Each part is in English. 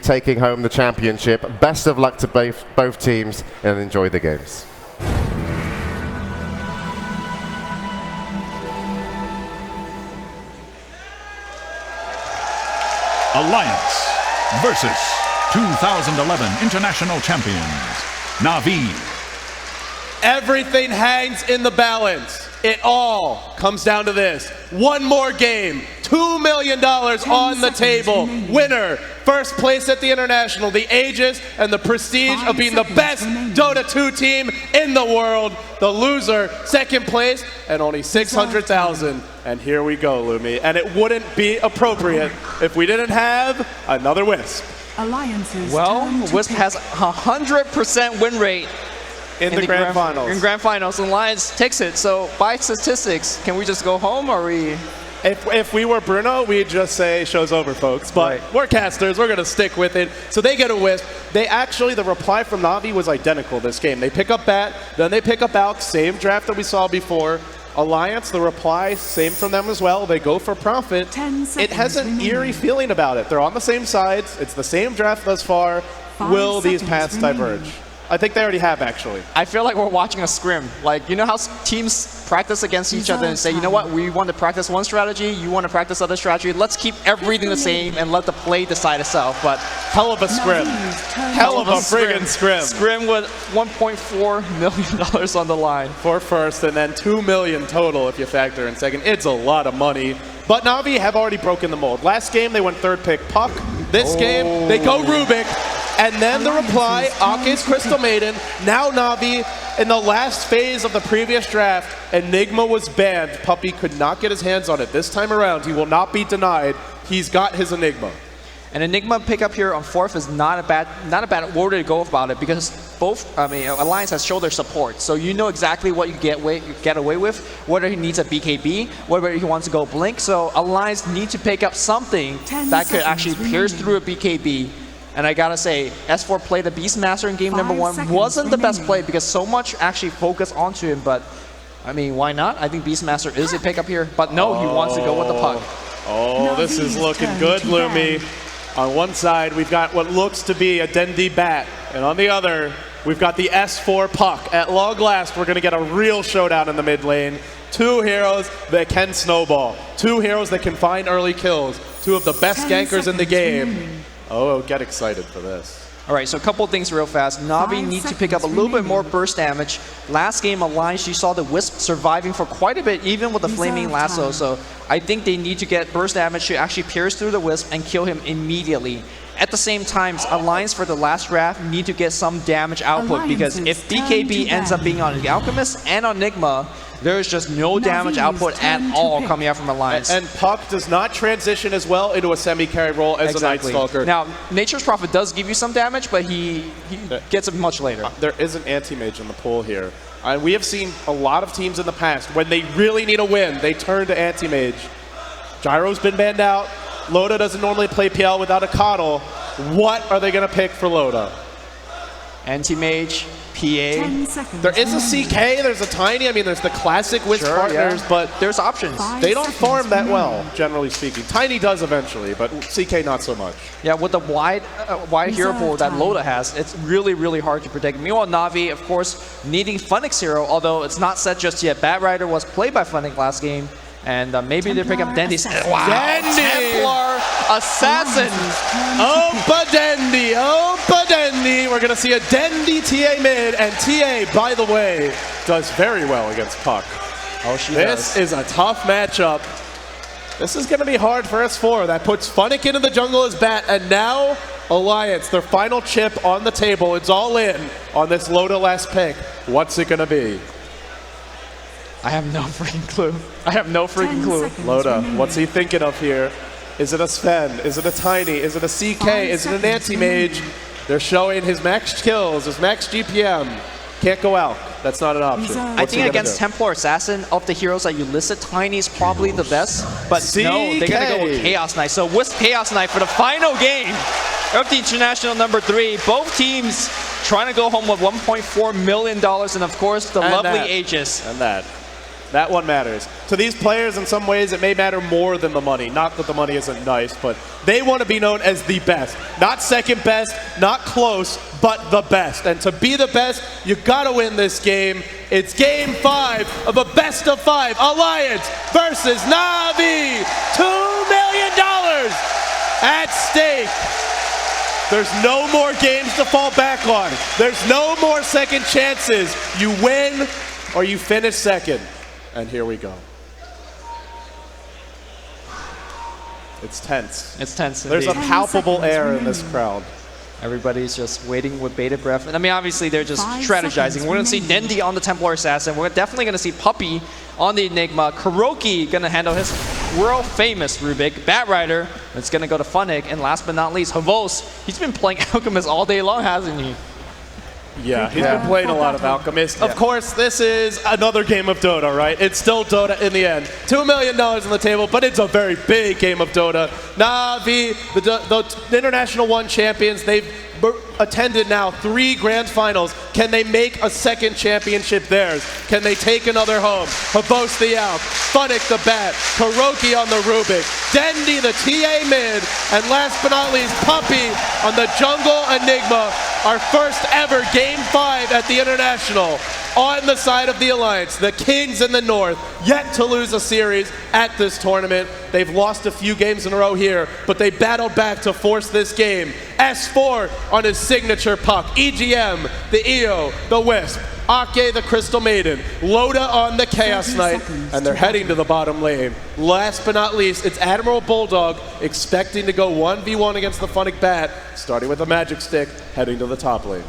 taking home the championship. Best of luck to both teams, and enjoy the games. Alliance versus 2011 International Champions, Na'Vi. Everything hangs in the balance. It all comes down to this. One more game, $2 million on the table. Winner, first place at the International, the Aegis, and the prestige of being the best Dota 2 team in the world. The loser, second place, and only 600,000. And here we go, Lumi. And it wouldn't be appropriate if we didn't have another Wisp. Well, Wisp has 100% win rate. In the grand finals. In grand finals, and Alliance takes it. So by statistics, can we just go home, or are we? If we were Bruno, we'd just say show's over, folks. But we're casters, we're gonna stick with it. So they get a Wisp. They actually, the reply from Na'Vi was identical this game. They pick up Bat, then they pick up Alk, same draft that we saw before. Alliance, the reply, same from them as well. They go for Profit. It has an eerie feeling about it. They're on the same sides. It's the same draft thus far. Will these paths diverge? I think they already have, actually. I feel like we're watching a scrim. Like, you know how teams practice against each other and say, you know what, we want to practice one strategy, you want to practice other strategy, let's keep everything the same and let the play decide itself. But hell of a scrim. Hell of a friggin' scrim. Scrim with $1.4 million on the line. For first, and then $2 million total if you factor in second. It's a lot of money. But Na'Vi have already broken the mold. Last game, they went third pick Puck. This game, they go Rubik. And then the reply, Ake's Crystal Maiden. Now Na'Vi, in the last phase of the previous draft, Enigma was banned. Puppey could not get his hands on it. This time around, he will not be denied. He's got his Enigma. An Enigma pickup here on fourth is not a bad order to go about it, because Alliance has shown their support. So you know exactly what you get away with, whether he needs a BKB, whether he wants to go Blink. So Alliance need to pick up something that could actually pierce through a BKB. And I gotta say, S4 played the Beastmaster in game number 1. Wasn't the best play because so much actually focused onto him, but I mean, why not? I think Beastmaster is a pickup here, but no, he wants to go with the Puck. Oh, this is looking good, Lumi. On one side, we've got what looks to be a Dendi Bat, and on the other, we've got the S4 Puck. At long last, we're gonna get a real showdown in the mid lane. Two heroes that can snowball. Two heroes that can find early kills. Two of the best gankers in the game. Oh, get excited for this. All right, so a couple of things real fast. Na'Vi need to pick up a little bit more burst damage. Last game, Alliance, you saw the Wisp surviving for quite a bit, even with the Flaming Lasso. So I think they need to get burst damage to actually pierce through the Wisp and kill him immediately. At the same time, Alliance for the last draft need to get some damage output, because if BKB ends up being on the Alchemist and on Enigma, there is just no damage output at all coming out from Alliance. And Puck does not transition as well into a semi-carry role as a Night Stalker. Now, Nature's Prophet does give you some damage, but he gets it much later. There is an anti-mage in the pool here. And we have seen a lot of teams in the past, when they really need a win, they turn to anti-mage. Gyro's been banned out. Loda doesn't normally play PL without a Coddle. What are they going to pick for Loda? Anti-mage, PA. There is a CK, there's a Tiny, I mean, there's the classic Wisp partners, but there's options. They don't farm that well, generally speaking. Tiny does eventually, but CK not so much. Yeah, with the wide hero pool that Loda has, it's really, really hard to predict. Meanwhile, Na'Vi, of course, needing Funix hero, although it's not set just yet. Bat Rider was played by Funix last game, and maybe they pick up Dendi. Wow, Dendi! Templar Assassin! Opa Dendi, Opa Dendi! We're going to see a Dendi TA mid, and TA, by the way, does very well against Puck. Oh, she does. This is a tough matchup. This is going to be hard for S4. That puts Funnick into the jungle as Bat, and now Alliance, their final chip on the table. It's all in on this Loda last pick. What's it going to be? I have no freaking clue. I have no freaking clue. Loda, what's he thinking of here? Is it a Sven? Is it a Tiny? Is it a CK? Is it an anti-mage? They're showing his max kills, his max GPM. Can't go out. That's not an option. I think against Templar Assassin, of the heroes that you listed, Tiny is probably the best. But no, they're going to go with Chaos Knight. So Wisp Chaos Knight for the final game of the International number 3. Both teams trying to go home with $1.4 million. And of course, the lovely Aegis. And that. That one matters. To these players, in some ways, it may matter more than the money. Not that the money isn't nice, but they want to be known as the best. Not second best, not close, but the best. And to be the best, you got to win this game. It's game 5 of a best of 5 Alliance versus Na'Vi. $2 million at stake. There's no more games to fall back on. There's no more second chances. You win or you finish second. And here we go. It's tense. It's tense. There's a Indeed. palpable air in this crowd. Everybody's just waiting with bated breath. And I mean, obviously, they're just strategizing. We're going to see Dendi on the Templar Assassin. We're definitely going to see Puppey on the Enigma. KuroKy going to handle his world-famous Rubik. Batrider, it's going to go to Funnick. And last but not least, Havos. He's been playing Alchemist all day long, hasn't he? Yeah, he's been playing a lot of Alchemist. Of course, this is another game of Dota, right? It's still Dota in the end. $2 million on the table, but it's a very big game of Dota. Na'Vi, the International 1 champions, they've attended now 3 grand finals. Can they make a second championship theirs? Can they take another home? Havos the Alk, Funnick the Bat, KuroKy on the Rubik, Dendi the TA mid, and last but not least, Puppey on the Jungle Enigma. Our first ever Game 5 at the International on the side of the Alliance. The Kings in the North, yet to lose a series at this tournament. They've lost a few games in a row here, but they battled back to force this game. S4 on his signature puck. EGM, the EO, the Wisp. Ake, the Crystal Maiden. Loda on the Chaos Knight, and they're heading to the bottom lane. Last but not least, it's Admiral Bulldog expecting to go 1v1 against the Funnick Bat, starting with a Magic Stick, heading to the top lane.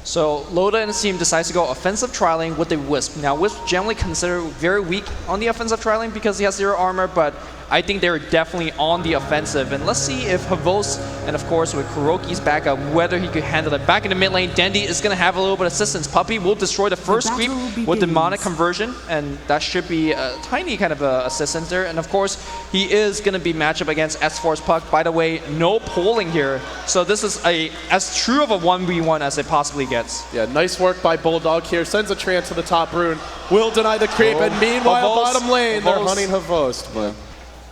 So Loda and his team decides to go offensive trialing with the Wisp. Now Wisp generally considered very weak on the offensive trialing because he has 0 armor, but I think they're definitely on the offensive. And let's see if Havos, and of course with KuroKy's backup, whether he could handle it. Back in the mid lane, Dendi is going to have a little bit of assistance. Puppey will destroy the first creep with Demonic Conversion, and that should be a tiny kind of assistance there. And of course, he is going to be matched up against S4's puck. By the way, no polling here. So this is as true of a 1v1 as it possibly gets. Yeah, nice work by Bulldog here. Sends a Treant to the top rune. Will deny the creep, and meanwhile, Havos, bottom lane, they're Havos. hunting Havos, but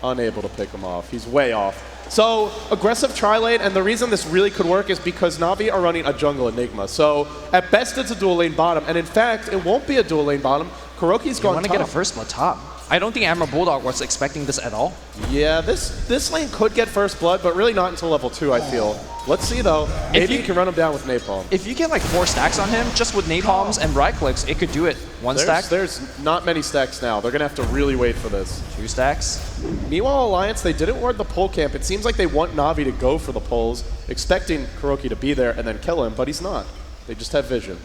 unable to pick him off. He's way off. So, aggressive tri-lane, and the reason this really could work is because Na'Vi are running a jungle Enigma. So, at best, it's a dual lane bottom, and in fact, it won't be a dual lane bottom. KuroKy's gone top. Want to get a first blood top. I don't think Admiral Bulldog was expecting this at all. Yeah, this lane could get first blood, but really not until level 2, I feel. Let's see, though. Maybe you can run him down with Napalm. If you get like 4 stacks on him, just with Napalms and right clicks, it could do it. 1 stack, There's not many stacks now. They're going to have to really wait for this. 2 stacks. Meanwhile, Alliance, they didn't ward the pole camp. It seems like they want Na'Vi to go for the poles, expecting KuroKy to be there and then kill him, but he's not. They just have vision.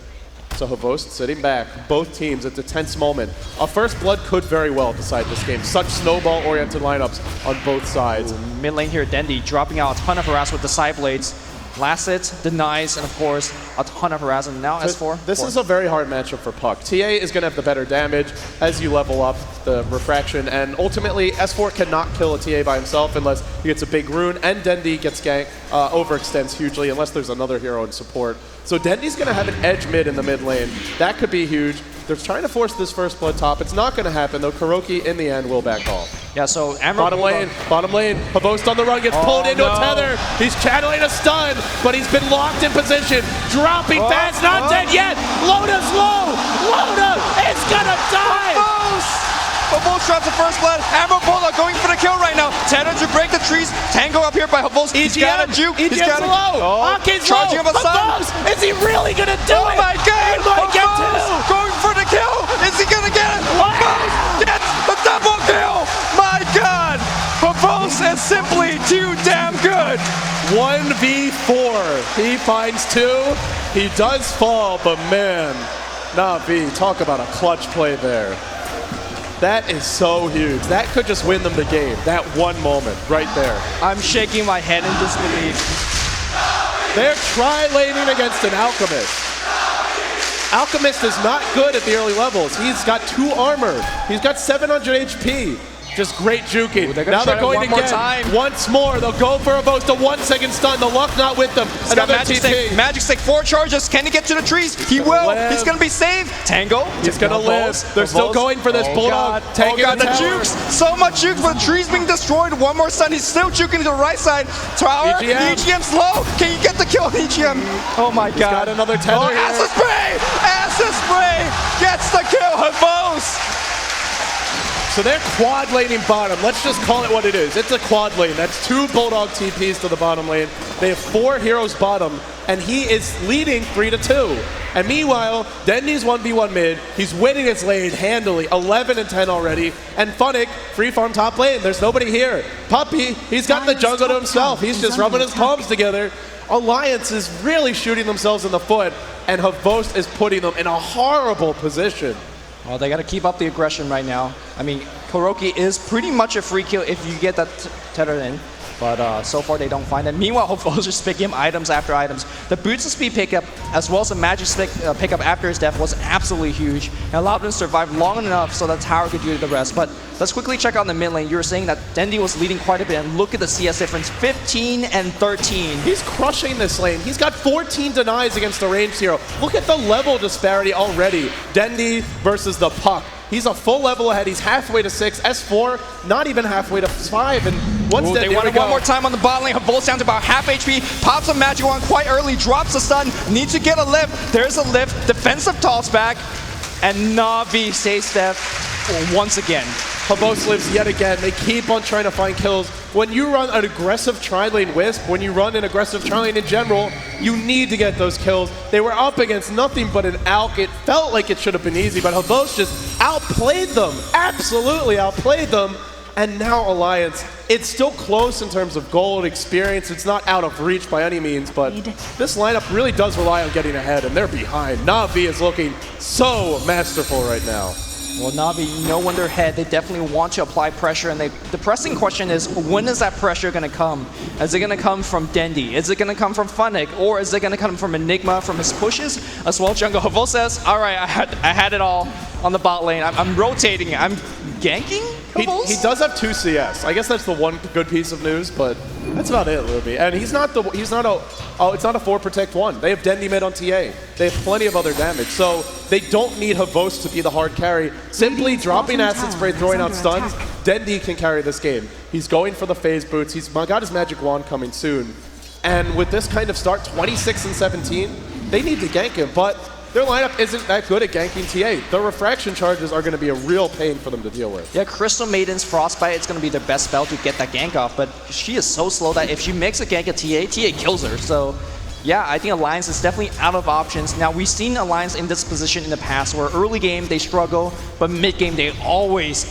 So Havos sitting back. Both teams, it's a tense moment. A first blood could very well decide this game. Such snowball-oriented lineups on both sides. Mid lane here, Dendi dropping out a ton of harass with the side blades. Last denies, and of course, a ton of harass. And now S4. This is a very hard matchup for Puck. TA is going to have the better damage as you level up the refraction, and ultimately S4 cannot kill a TA by himself unless he gets a big rune, and Dendi gets ganked, overextends hugely unless there's another hero in support. So Dendi's going to have an edge mid in the mid lane. That could be huge. They're trying to force this first blood top. It's not going to happen, though. KuroKy, in the end, will back off. Yeah, so Admiral Bottom lane. Havos on the run, gets pulled into a tether. He's channeling a stun, but he's been locked in position. Dropping fast, not dead yet. Loda's low. Loda is going to die. Havos drops the first blood. Admiral Bulldog going for the kill right now. Tanner to break the trees. Tango up here by Havos. He's got a juke. He's got a low. Ake's charging low. him aside. Is he really going to do it? Oh my god! He might get two. Going for the kill. Is he going to get it? Havos gets the double kill. My god! Havos is simply too damn good. 1v4. He finds 2. He does fall, but man, Na'Vi, talk about a clutch play there. That is so huge. That could just win them the game. That one moment right there. I'm shaking my head in disbelief. They're tri-laning against an Alchemist. Alchemist is not good at the early levels. He's got 2 armor. He's got 700 HP. Just great juking. they're gonna Now try they're it going one more again. time. Once more. They'll go for a boast. A 1 second stun. The luck not with them. He's got Another Magic TP. Stick. Magic Stick, 4 charges. Can he get to the trees? He will. live. He's going to be saved. Tango. He's going to live. They're still going for this. Bulldog taking God, the the tower. jukes. So much jukes, but the tree's being destroyed. One more stun. He's still juking to the right side. Tower. EGM. EGM's low. Can you get the kill on EGM? Oh my God. Got another tether Oh, here. Acid Spray. Acid Spray gets the kill. Havos. So they're quad laning bottom. Let's just call it what it is. It's a quad lane. That's 2 Bulldog TPs to the bottom lane. They have 4 heroes bottom, and he is leading 3-2. And meanwhile, Dendi's 1v1 mid. He's winning his lane handily, 11 and 10 already. And Funnick, free farm top lane. There's nobody here. Puppey, he's got the jungle to himself. He's just rubbing his palms together. Alliance is really shooting themselves in the foot, and Havost is putting them in a horrible position. Well, they got to keep up the aggression right now. I mean, Kuroki is pretty much a free kill if you get that tether in. But so far they don't find it. Meanwhile, Havo's just picking him items after items. The boots and speed pickup, as well as the magic stick pickup after his death, was absolutely huge and allowed him to survive long enough so that Tower could do the rest. But let's quickly check out the mid lane. You were saying that Dendi was leading quite a bit, and look at the CS difference, 15 and 13. He's crushing this lane. He's got 14 denies against the ranged hero. Look at the level disparity already. Dendi versus the Puck. He's a full level ahead. He's halfway to 6. S4, not even halfway to 5. And what's Ooh, that? they want it one more time on the bot lane. Havo's down to about half HP. Pops a magic wand quite early. Drops the stun. Needs to get a lift. There's a lift. Defensive toss back. And Na'Vi stays deaf once again. Havos lives yet again. They keep on trying to find kills. When you run an aggressive tri-lane Wisp, when you run an aggressive tri-lane in general, you need to get those kills. They were up against nothing but an Alk. It felt like it should have been easy, but Havos just outplayed them. Absolutely outplayed them. And now Alliance, it's still close in terms of gold experience. It's not out of reach by any means, but this lineup really does rely on getting ahead, and they're behind. Na'Vi is looking so masterful right now. Well, Na'Vi, no wonder ahead. They definitely want to apply pressure, and the pressing question is, when is that pressure going to come? Is it going to come from Dendi? Is it going to come from Funnick? Or is it going to come from Enigma, from his pushes? As well, Jungle Havo says, all right, I had it all on the bot lane. I'm rotating. I'm ganking Havos? He does have 2 CS. I guess that's the one good piece of news, but that's about it, Ruby. And it's not a 4 protect 1. They have Dendi mid on TA. They have plenty of other damage, so they don't need Havos to be the hard carry. Simply dropping acid spray, throwing out stuns, Dendi can carry this game. He's going for the phase boots. He's got his magic wand coming soon. And with this kind of start, 26 and 17, they need to gank him, but their lineup isn't that good at ganking TA. The refraction charges are going to be a real pain for them to deal with. Yeah, Crystal Maiden's Frostbite is going to be their best spell to get that gank off, but she is so slow that if she makes a gank at TA kills her. So yeah, I think Alliance is definitely out of options. Now, we've seen Alliance in this position in the past where early game they struggle, but mid game they always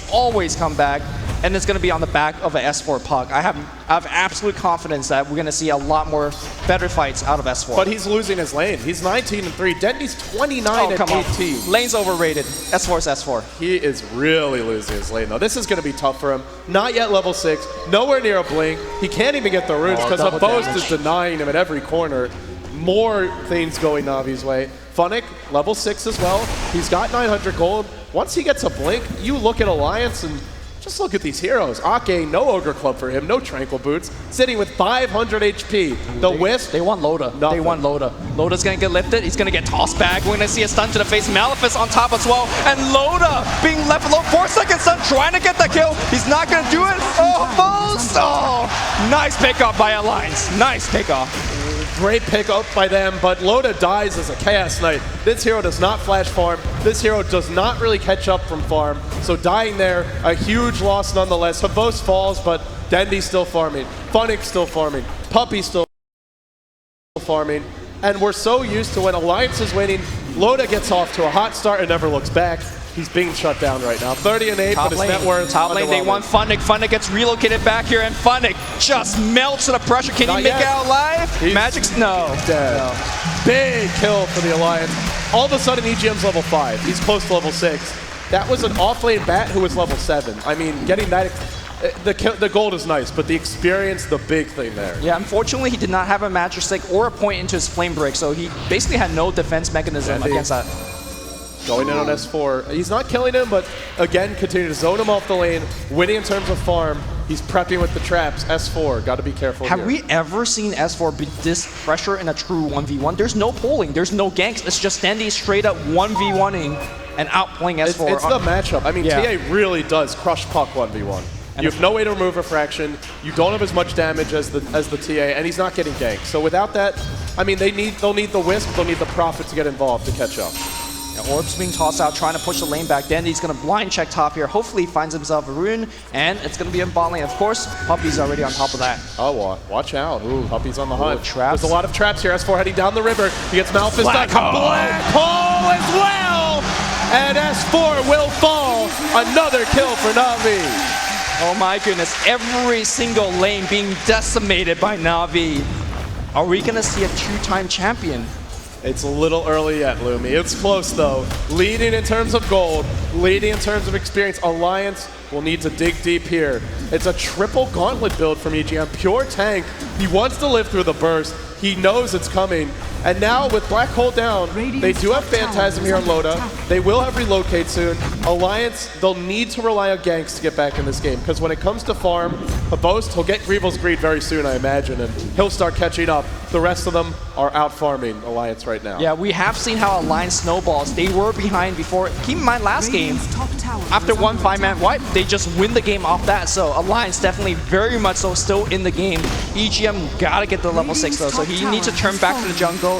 come back. And it's going to be on the back of an S4 Puck. I have absolute confidence that we're going to see a lot more better fights out of S4. But he's losing his lane. He's 19 and 3. Dendi's 29 and 18. Lane's overrated. S4's S4. He is really losing his lane, though. This is going to be tough for him. Not yet level 6. Nowhere near a blink. He can't even get the runes because Havost is denying him at every corner. More things going Na'Vi's way. Funnick, level 6 as well. He's got 900 gold. Once he gets a blink, you look at Alliance and just look at these heroes. Ake, no Ogre Club for him, no Tranquil Boots, sitting with 500 HP. The Wisp, they want Loda. Nothing. They want Loda. Loda's gonna get lifted. He's gonna get tossed back. We're gonna see a stun to the face. Malefice on top as well. And Loda being left alone. 4 seconds stun, trying to get the kill. He's not gonna do it. Oh, False! Oh, nice pickup by Alliance. Nice pickup. great pickup by them, but Loda dies as a Chaos Knight. This hero does not flash farm. This hero does not really catch up from farm. So dying there, a huge loss nonetheless. Havos falls, but Dendi's still farming. Funnick's still farming. Puppey's still farming. And we're so used to when Alliance is winning, Loda gets off to a hot start and never looks back. He's being shut down right now. 30-8, but his net worth. Top lane, they want Funnick. Funnick gets relocated back here, and Funnick just melts to the pressure. Can he make it out alive? Magic's no. Dead. No. Big kill for the Alliance. All of a sudden, EGM's level 5. He's close to level 6. That was an off-lane bat who was level 7. I mean, getting that... The gold is nice, but the experience, the big thing there. Yeah, unfortunately, he did not have a magic stick or a point into his flame break, so he basically had no defense mechanism against that. going in on S4. He's not killing him, but again, continue to zone him off the lane, winning in terms of farm. He's prepping with the traps. S4, got to be careful Have here. we ever seen S4 be this pressure in a true 1v1? There's no pulling, there's no ganks. It's just Dendi straight up 1v1ing and outplaying S4. It's the matchup. I mean, Yeah. TA really does crush Puck 1v1. You have no way to remove Refraction. You don't have as much damage as the TA, and he's not getting ganked. So without that, I mean, they'll need the Wisp, they'll need the Prophet to get involved to catch up. Yeah, Orb's being tossed out, trying to push the lane back. Dendi's going to blind check top here. Hopefully he finds himself a rune, and it's going to be in bot lane. Of course, Puppey's already on top of that. Oh, watch out. Ooh, Puppey's on the hunt. Traps. There's a lot of traps here. S4 heading down the river. He gets Malphus Black done. Hole. Black Hole as well! And S4 will fall. Another kill for Na'Vi. Oh my goodness, every single lane being decimated by Na'Vi. Are we going to see a two-time champion? It's a little early yet, Lumi. It's close, though. Leading in terms of gold, leading in terms of experience. Alliance will need to dig deep here. It's a triple gauntlet build from EGM. Pure tank. He wants to live through the burst. He knows it's coming. And now with Black Hole down, they do have Phantasm here on Loda. They will have Relocate soon. Alliance, they'll need to rely on ganks to get back in this game, because when it comes to farm, Boast, he'll get Greevil's Greed very soon, I imagine, and he'll start catching up. The rest of them are out farming Alliance right now. Yeah, we have seen how Alliance snowballs. They were behind before. Keep in mind, last game, after one 5-man wipe, they just win the game off that. So Alliance definitely very much so still in the game. EGM gotta get to level 6 though, so he needs to turn back to the jungle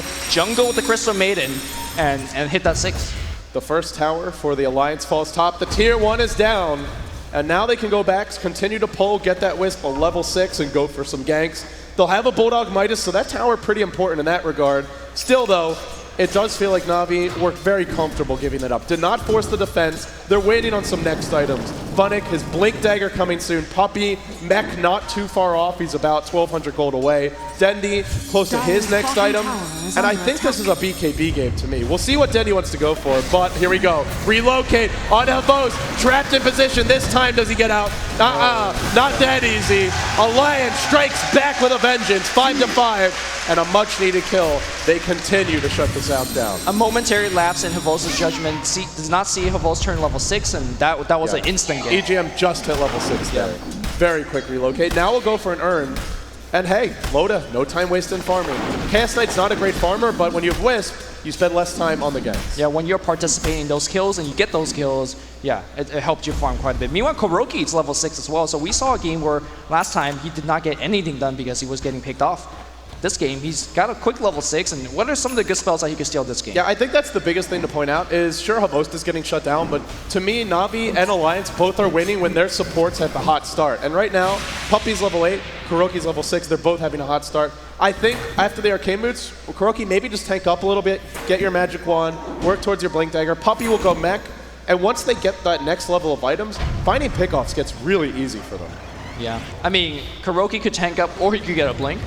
with the Crystal Maiden, and hit that 6. The first tower for the Alliance falls top. The tier 1 is down. And now they can go back, continue to pull, get that Wisp a level 6, and go for some ganks. They'll have a Bulldog Midas, so that tower pretty important in that regard. Still, though, it does feel like Na'Vi were very comfortable giving it up. Did not force the defense. They're waiting on some next items. Funnick, his Blink Dagger coming soon. Puppey, Mech not too far off. He's about 1,200 gold away. Dendi, close to his next item. And I think this is a BKB game to me. We'll see what Dendi wants to go for, but here we go. Relocate on Elvos, trapped in position. This time does he get out? Not that easy. Alliance strikes back with a vengeance, 5-5, and a much needed kill. They continue to shut this out down. A momentary lapse in Havos' judgment. Does not see Havos turn level 6, and that was an instant game. EGM just hit level 6 there. Very quick relocate. Now we'll go for an Urn. And hey, Loda, no time wasted in farming. Chaos Knight's not a great farmer, but when you have Wisp, you spend less time on the ganks. Yeah, when you're participating in those kills and you get those kills, yeah, it helped you farm quite a bit. Meanwhile, Kuroki is level 6 as well, so we saw a game where last time he did not get anything done because he was getting picked off. This game, he's got a quick level 6, and what are some of the good spells that he could steal this game? Yeah, I think that's the biggest thing to point out is, sure, Havost is getting shut down, but to me, Na'Vi and Alliance both are winning when their supports have the hot start. And right now, Puppey's level 8, Kuroki's level 6, they're both having a hot start. I think after the Arcane Boots, Kuroki maybe just tank up a little bit, get your Magic Wand, work towards your Blink Dagger. Puppey will go mech, and once they get that next level of items, finding pickoffs gets really easy for them. Yeah, I mean, Kuroki could tank up, or he could get a Blink.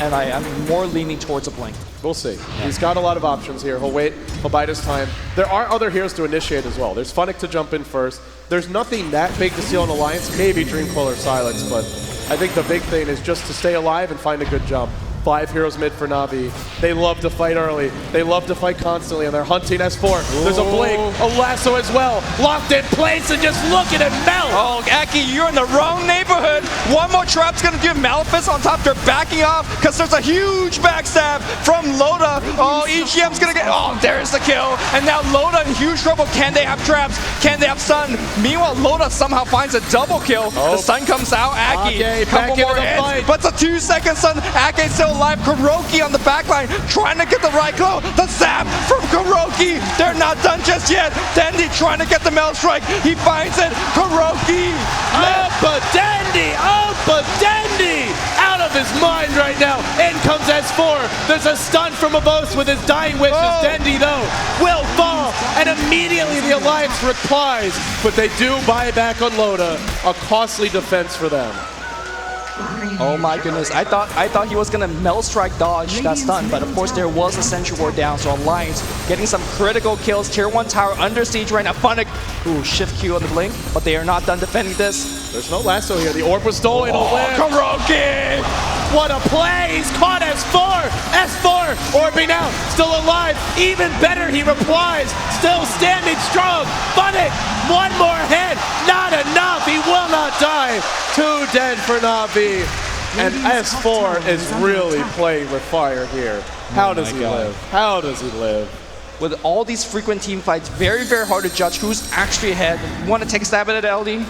And I'm more leaning towards a Blink. We'll see. Yeah. He's got a lot of options here. He'll wait. He'll bide his time. There are other heroes to initiate as well. There's Funnick to jump in first. There's nothing that big to steal an Alliance. Maybe Dreamcoil or Silence, but I think the big thing is just to stay alive and find a good jump. 5 heroes mid for Na'Vi. They love to fight early. They love to fight constantly, and they're hunting S4. There's a Blink, a Lasso as well. Locked in place, and just look at it melt! Oh, Aki, you're in the wrong neighborhood. One more trap's gonna give Malphus on top. They're backing off, because there's a huge backstab from Loda. Oh, EGM's gonna get, oh, there's the kill. And now Loda in huge trouble. Can they have traps? Can they have stun? Meanwhile, Loda somehow finds a double kill. The stun comes out. Aki, couple more hits, but it's a 2-second stun. Aki still alive. Kuroki on the backline trying to get the right glow. The zap from Kuroki. They're not done just yet. Dendi trying to get the Mel Strike. He finds it. Kuroki. Dendi! Dendi! Out of his mind right now. In comes S4. There's a stun from Avos with his dying wishes. Dendi, though, will fall. And immediately the Alliance replies. But they do buy back on Loda. A costly defense for them. Oh my goodness, I thought he was gonna Mel Strike dodge that stun, but of course there was a Sentry Ward down, so Alliance getting some critical kills. Tier 1 tower under siege right now. Funnick, shift Q on the Blink, but they are not done defending this. There's no lasso here. The orb was stolen. Kuroki! What a play! He's caught S4! S4! Orb warping out, still alive, even better, he replies, still standing strong. Funnick, one more hit, not enough, he will not die. 2 dead for Na'Vi. And S4 is really playing with fire here. How does he live? How does he live? With all these frequent team fights, very, very hard to judge who's actually ahead. Want to take a stab at it, LD?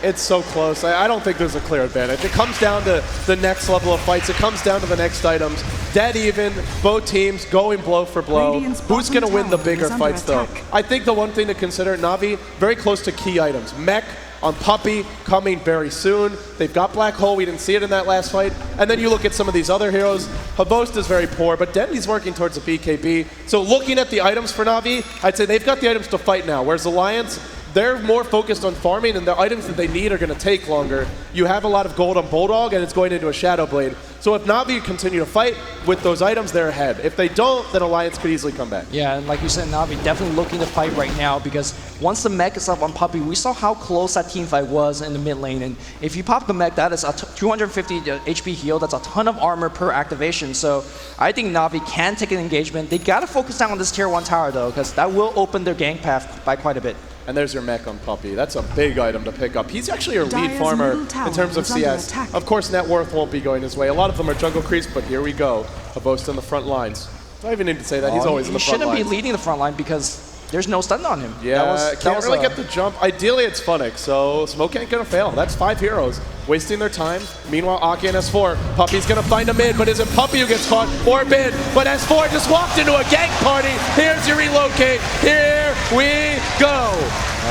It's so close. I don't think there's a clear advantage. It comes down to the next level of fights. It comes down to the next items. Dead even, both teams going blow for blow. Who's going to win the bigger fights, though? I think the one thing to consider, Na'Vi, very close to key items. Mech on Puppey coming very soon. They've got Black Hole. We didn't see it in that last fight. And then you look at some of these other heroes. Havost is very poor, but Dendy's working towards a BKB. So looking at the items for Na'Vi, I'd say they've got the items to fight now, whereas Alliance, they're more focused on farming, and the items that they need are going to take longer. You have a lot of gold on Bulldog, and it's going into a Shadow Blade. So if Na'Vi continue to fight with those items, they're ahead. If they don't, then Alliance could easily come back. Yeah, and like you said, Na'Vi definitely looking to fight right now, because once the mech is up on Puppey, we saw how close that team fight was in the mid lane. And if you pop the mech, that is a 250 HP heal. That's a ton of armor per activation. So I think Na'Vi can take an engagement. They got to focus down on this tier 1 tower, though, because that will open their gank path by quite a bit. And there's your mech on Puppey. That's a big item to pick up. He's actually your lead farmer in terms of CS. Of course, net worth won't be going his way. A lot of them are jungle creeps, but here we go. Havost in the front lines. Do I even need to say that? He's always in the front lines. He shouldn't be leading the front line because there's no stun on him. Yeah, can't really get the jump. Ideally, it's Funnick, so Smoke ain't gonna fail. That's 5 heroes wasting their time. Meanwhile, Aki and S4, Puppey's gonna find a mid, but is it Puppey who gets caught or mid? But S4 just walked into a gank party. Here's your relocate. Here we go.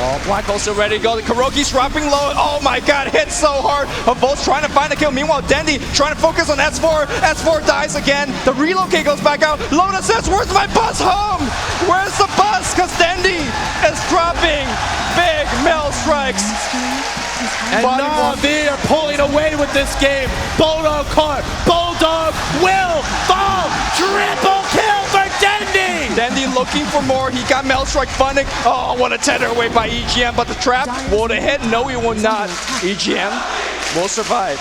Oh, Black Hole still ready to go. The Kuroki's dropping low. Oh my god, hit so hard. Havost trying to find a kill. Meanwhile, Dendy trying to focus on S4. S4 dies again. The relocate goes back out. Lotus says, where's my bus home? Where's the bus? Because Dendy is dropping big mill strikes. And Na'Vi are pulling away with this game. Bulldog caught. Bulldog will fall. Triple kill for Dendy. Dendy looking for more. He got Maelstrike. Funnick. Oh, what a tether away by EGM. But the trap, will it hit? No, he will not. EGM will survive.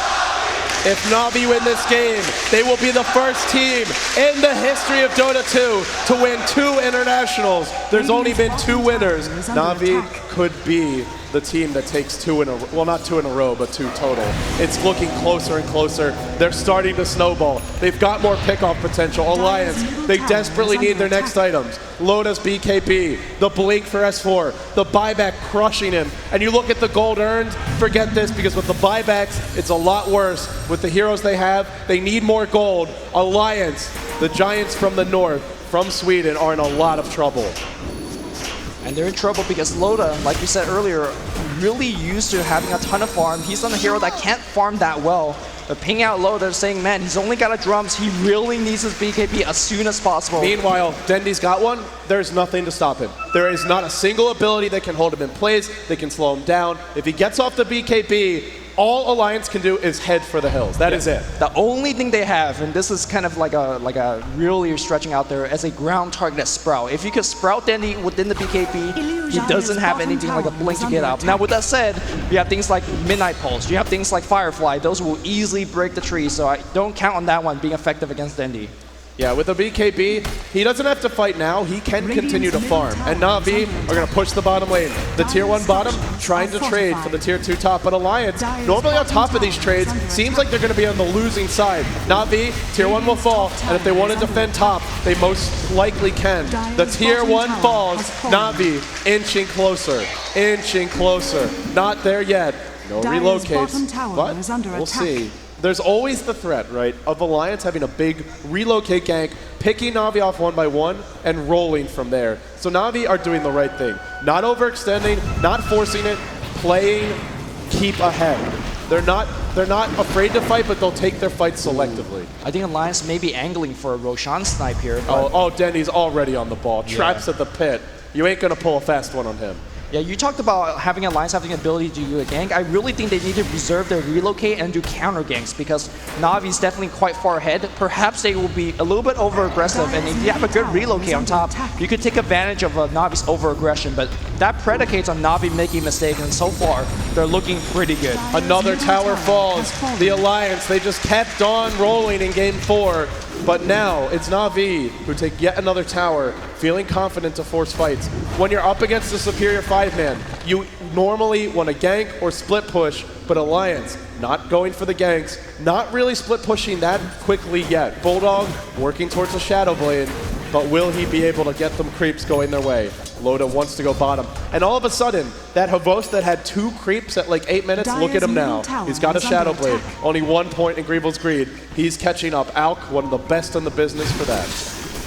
If Na'Vi win this game, they will be the first team in the history of Dota 2 to win 2 internationals. There's only been 2 winners. Na'Vi could be the team that takes 2 in a row. Well, not 2 in a row, but 2 total. It's looking closer and closer. They're starting to snowball. They've got more pickoff potential. Alliance, they desperately need their next items. Lotus BKB, the Blink for S4, the buyback crushing him. And you look at the gold earned, forget this, because with the buybacks, it's a lot worse. With the heroes they have, they need more gold. Alliance, the giants from the north, from Sweden, are in a lot of trouble. And they're in trouble because Loda, like you said earlier, really used to having a ton of farm. He's on a hero that can't farm that well. But ping out Loda saying, man, he's only got a drums. He really needs his BKB as soon as possible. Meanwhile, Dendy's got one. There's nothing to stop him. There is not a single ability that can hold him in place. They can slow him down. If he gets off the BKB, all Alliance can do is head for the hills. That is it. The only thing they have, and this is kind of like a really stretching out there, as a ground target Sprout. If you could Sprout Dendy within the BKB, he doesn't have anything like a Blink to get out. Now with that said, you have things like Midnight Pulse, you have things like Firefly, those will easily break the tree, so I don't count on that one being effective against Dendy. Yeah, with a BKB, he doesn't have to fight now. He can continue to farm. And Na'Vi are going to push the bottom lane. The tier 1 bottom trying to trade for the tier 2 top. But Alliance, normally on top of these trades, seems like they're going to be on the losing side. Na'Vi, tier 1 will fall. And if they want to defend top, they most likely can. The tier 1 falls. Na'Vi inching closer. Inching closer. Not there yet. No relocates. But we'll see. There's always the threat, right, of Alliance having a big relocate gank, picking Na'Vi off 1 by 1, and rolling from there. So Na'Vi are doing the right thing. Not overextending, not forcing it, playing, keep ahead. They're not afraid to fight, but they'll take their fights selectively. I think Alliance may be angling for a Roshan snipe here. Oh, Denny's already on the ball. Traps at the pit. You ain't going to pull a fast one on him. Yeah, you talked about having Alliance having the ability to do a gank. I really think they need to reserve their relocate and do counter ganks because Na'Vi's definitely quite far ahead. Perhaps they will be a little bit over aggressive, and if you have a good relocate on top, you could take advantage of Na'Vi's over aggression. But that predicates on Na'Vi making mistakes, and so far they're looking pretty good. Another tower falls. The Alliance, they just kept on rolling in game 4. But now it's Na'Vi who take yet another tower, feeling confident to force fights. When you're up against a superior 5-man, you normally want to gank or split push, but Alliance not going for the ganks, not really split pushing that quickly yet. Bulldog working towards the Shadow Blade, but will he be able to get them creeps going their way? Loda wants to go bottom. And all of a sudden, that Havos that had 2 creeps at like 8 minutes, look at him now. He's got a Shadow Blade. Only 1 point in Greevil's Greed. He's catching up. Alk, one of the best in the business for that.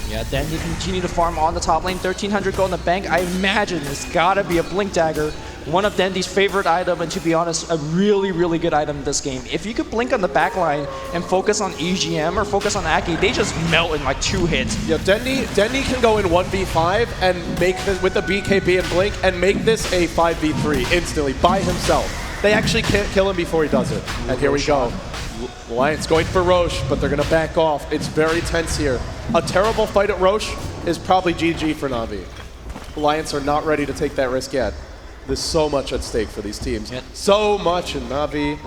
Yeah, then you continue to farm on the top lane. 1,300 gold in the bank. I imagine it's gotta be a Blink Dagger. One of Dendi's favorite item, and to be honest, a really, really good item in this game. If you could blink on the back line and focus on EGM or focus on Aki, they just melt in like 2 hits. Yeah, Dendi can go in 1v5 and make this with the BKB and Blink and make this a 5v3 instantly by himself. They actually can't kill him before he does it. And here we go. Alliance going for Roche, but they're going to back off. It's very tense here. A terrible fight at Roche is probably GG for Na'Vi. Alliance are not ready to take that risk yet. There's so much at stake for these teams. Yep. So much, and Na'Vi,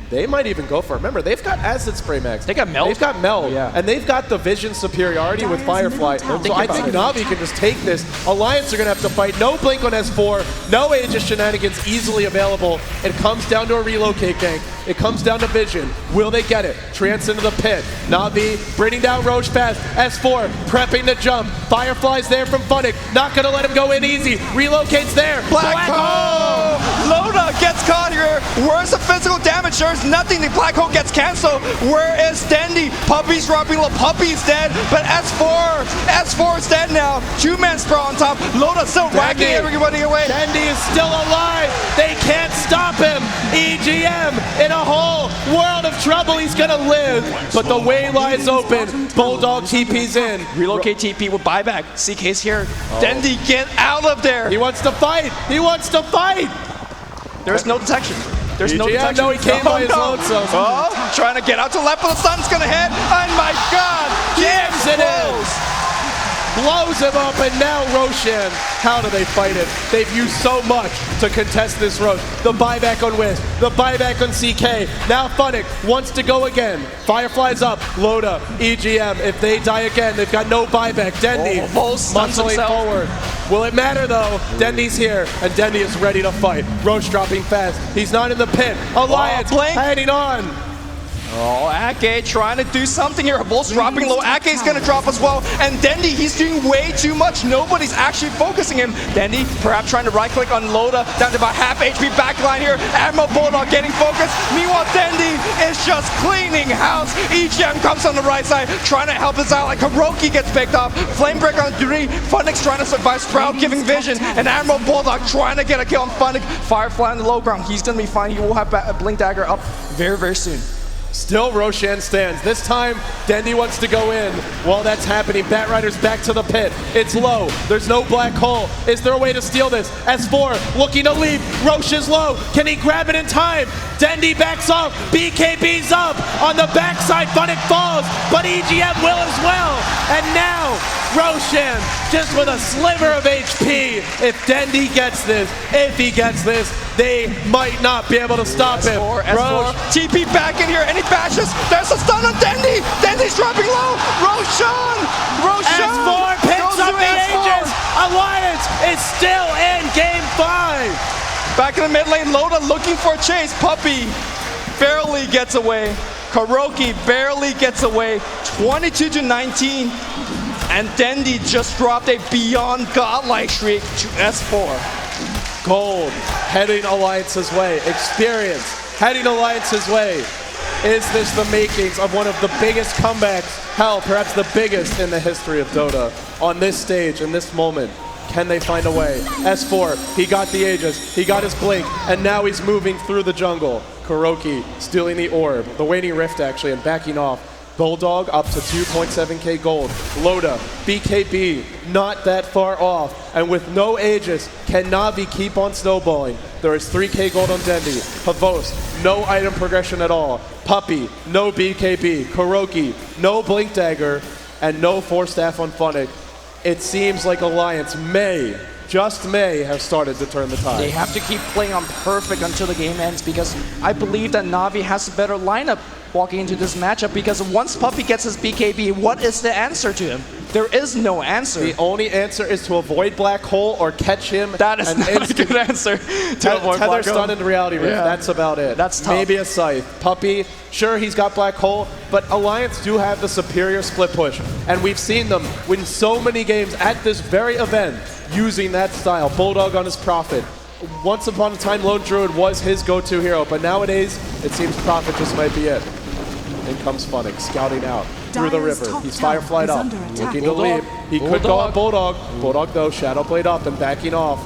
they might even go for it. Remember, they've got Acid Spray Max. They got Meld. They've got Meld, Yeah. and they've got the Vision superiority with Firefly. So I think Na'Vi can just take this. Alliance are going to have to fight. No Blink on S4, no Aegis shenanigans easily available. It comes down to a relocate gank. It comes down to Vision. Will they get it? Trance into the pit. Na'Vi bringing down Roche fast. S4 prepping to jump. Firefly's there from Funnick. Not going to let him go in easy. Relocates there. Black Hole! Loda gets caught here. Where's the physical damage? There's nothing. The Black Hole gets cancelled. Where is Dendi? Puppy's dropping low. Puppy's dead. But S4 is dead now. 2-man sprawl on top. Loda still whacking everybody away. Dendi is still alive. They can't stop him. EGM in a whole world of trouble. He's gonna live, but the way lies open. Bulldog TP's in. Relocate TP with buyback. CK's here. Dendi, get out of there. He wants to fight. He wants to fight. There's no detection. There's no EGM, detection. no, he came by his lonesome. Oh, trying to get out to left, but the sun's gonna hit. Oh my God! Jams it in. Blows him up, and now Roshan. How do they fight it? They've used so much to contest this Roche. The buyback on Wisp, the buyback on CK. Now Funnick wants to go again. Firefly's up. Loda, EGM. If they die again, they've got no buyback. Dendi muscling forward. Will it matter though? Dendi's here, and Dendi is ready to fight. Roche dropping fast. He's not in the pit. Alliance heading on. Oh, Ake trying to do something here. Volt's dropping low. Ake's going to drop as well. And Dendi, he's doing way too much. Nobody's actually focusing him. Dendi perhaps trying to right-click on Loda. Down to about half HP backline here. Admiral Bulldog getting focused. Meanwhile, Dendi is just cleaning house. EGM comes on the right side, trying to help us out. Like Hiroki gets picked up. Flamebreaker on 3. Funnick's trying to survive. Sprout giving vision. And Admiral Bulldog trying to get a kill on Funnick. Firefly on the low ground. He's going to be fine. He will have a Blink Dagger up very, very soon. Still Roshan stands. This time, Dendi wants to go in. While that's happening, Batrider's back to the pit. It's low. There's no black hole. Is there a way to steal this? S4 looking to leave. Roche is low. Can he grab it in time? Dendi backs off. BKB's up. On the backside, Funnick falls, but EGM will as well. And now, Roshan just with a sliver of HP. If Dendi gets this, they might not be able to stop him. S4, TP back in here, and he bashes. There's a stun on Dendi. Dendi's dropping low. Roshan. S4 picks up the Aegis. Alliance is still in game 5. Back in the mid lane, Loda looking for a chase. Puppy barely gets away. Kuroki barely gets away. 22-19. And Dendi just dropped a beyond godlike streak to S4. Gold heading Alliance's way. Experience heading Alliance's way. Is this the makings of one of the biggest comebacks, hell, perhaps the biggest in the history of Dota? On this stage, in this moment, can they find a way? S4, he got the Aegis, he got his Blink, and now he's moving through the jungle. Kuroki stealing the orb, the Waning Rift actually, and backing off. Bulldog up to 2.7k gold. Loda, BKB, not that far off. And with no Aegis, can Na'Vi keep on snowballing? There is 3k gold on Dendi. Havos, no item progression at all. Puppy, no BKB. Kuroki, no Blink Dagger, and no Force Staff on Funnick. It seems like Alliance may, just may, have started to turn the tide. They have to keep playing on perfect until the game ends because I believe that Na'Vi has a better lineup walking into this matchup because once Puppey gets his BKB, what is the answer to him? There is no answer. The only answer is to avoid Black Hole or catch him. That is not a good answer to avoid Tether Black stun Hole. into Reality Rift. Yeah. That's about it. That's tough. Maybe a Scythe. Puppey, sure, he's got Black Hole, but Alliance do have the superior split push. And we've seen them win so many games at this very event using that style. Bulldog on his Prophet. Once upon a time, Lone Druid was his go-to hero, but nowadays, it seems Prophet just might be it. In comes Funnick, scouting out through the Dire's river. top He's tower Fireflied is up, under attack. looking to Bulldog. leap. He could go on Bulldog. Bulldog, though, Shadow Blade up and backing off.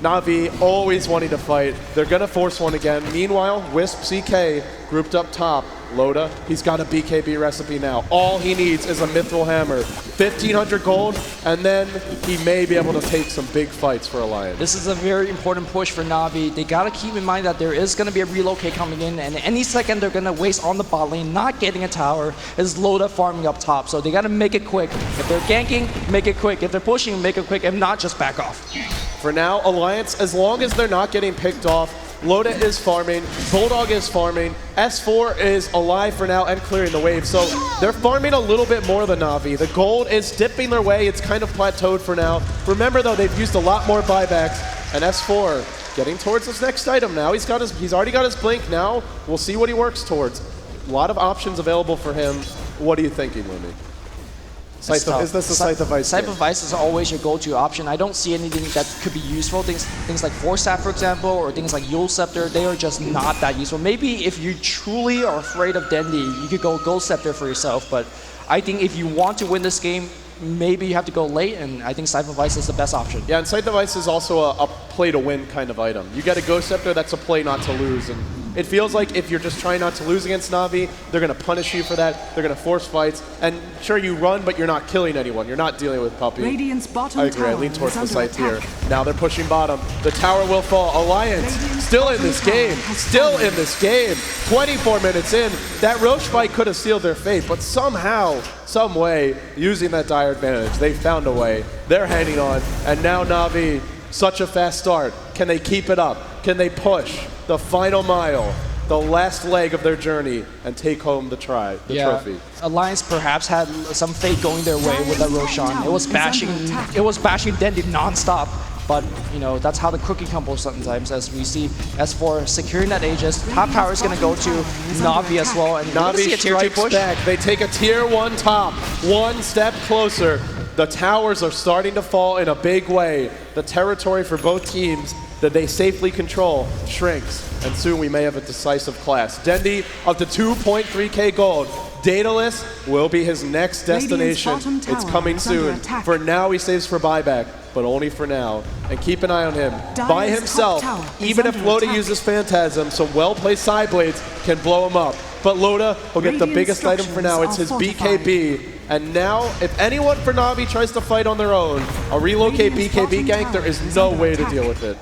Na'Vi always wanting to fight. They're going to force one again. Meanwhile, Wisp CK grouped up top. Loda, he's got a BKB recipe now. All he needs is a Mithril Hammer. 1,500 gold, and then he may be able to take some big fights for Alliance. This is a very important push for Na'Vi. They gotta keep in mind that there is gonna be a relocate coming in, and any second they're gonna waste on the bot lane, not getting a tower, is Loda farming up top. So they gotta make it quick. If they're ganking, make it quick. If they're pushing, make it quick. If not, just back off. For now, Alliance, as long as they're not getting picked off, Loda is farming, Bulldog is farming, S4 is alive for now and clearing the wave. So they're farming a little bit more than Na'Vi. The gold is dipping their way. It's kind of plateaued for now. Remember, though, they've used a lot more buybacks, and S4 getting towards his next item now. He's already got his blink now. We'll see what he works towards. A lot of options available for him. What are you thinking, Lumi? Is this a Scythe of Ice? Scythe of Ice is always your go-to option. I don't see anything that could be useful. Things like Force Staff, for example, or things like Yule Scepter, they are just not that useful. Maybe if you truly are afraid of Dendi, you could go Gold Scepter for yourself. But I think if you want to win this game, maybe you have to go late, and I think Scythe of Ice is the best option. Yeah, and Scythe of Ice is also a play-to-win kind of item. You get a Ghost Scepter, that's a play not to lose. And it feels like if you're just trying not to lose against Na'Vi, they're going to punish you for that. They're going to force fights. And sure, you run, but you're not killing anyone. You're not dealing with Puppey. Radiant's bottom I agree. I tower lean towards is the under scythe here. attack. Now they're pushing bottom. The tower will fall. Alliance Radiant's still in bottom this tower game. has Still fallen. in this game. 24 minutes in. That Roche fight could have sealed their fate, but somehow, some way, using that dire advantage, they found a way. They're hanging on. And now Na'Vi, such a fast start. Can they keep it up? Can they push the final mile? The last leg of their journey and take home the trophy. Alliance perhaps had some fate going their way with that Roshan. It was bashing Dendi non-stop. But, you know, that's how the cookie crumbles sometimes, as we see S4 securing that Aegis. Top tower is going to go to Na'Vi as well. And Na'Vi see a tier 2 strikes push. back. They take a tier 1 top, one step closer. The towers are starting to fall in a big way. The territory for both teams that they safely control shrinks, and soon we may have a decisive clash. Dendi up to 2.3k gold. Daedalus will be his next destination. bottom tower It's coming is under soon. attack. For now, he saves for buyback, but only for now. And keep an eye on him. Dire's By top himself, tower is even if under Loda attack. uses Phantasm, some well-placed side blades can blow him up. But Loda will get the Radiant biggest item for now. It's his structures are BKB. And now, if anyone for Na'Vi tries to fight on their own, a relocate Radiant's BKB bottom gank, there tower is is no under way to attack. deal with it.